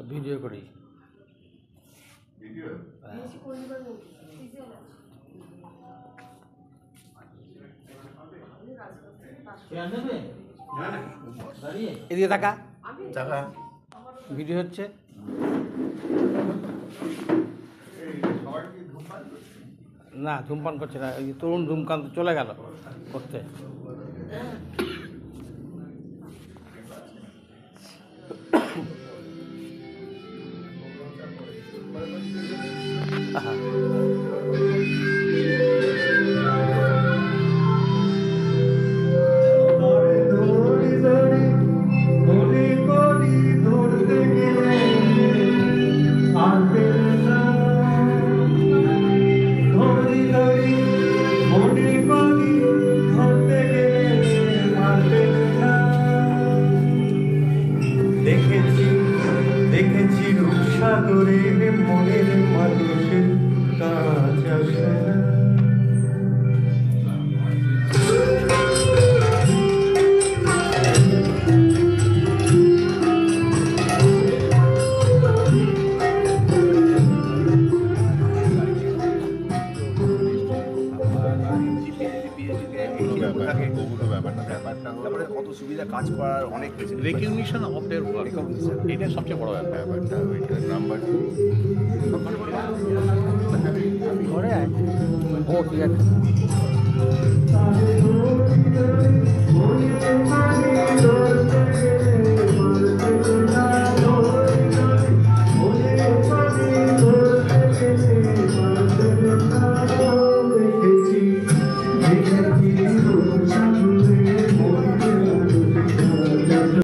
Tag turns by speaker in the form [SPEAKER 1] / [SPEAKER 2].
[SPEAKER 1] Video করি এদিকে টাকা ভিডিও হচ্ছে না ধূমপান করছে না এই তরুণ ধূমপান চলে গেল করতে
[SPEAKER 2] দেখেছি রূপসাগরে মনের মানুষের কাজ আসে না।
[SPEAKER 3] তারপরে কত সুবিধা কাজ করার অনেক
[SPEAKER 4] রেকগনিশন অফ দেয়ার ওয়ার্ক এটা সবচেয়ে বড় ব্যাপারটা
[SPEAKER 3] নাম্বার
[SPEAKER 1] ঘরে আছে ও ঠিক আছে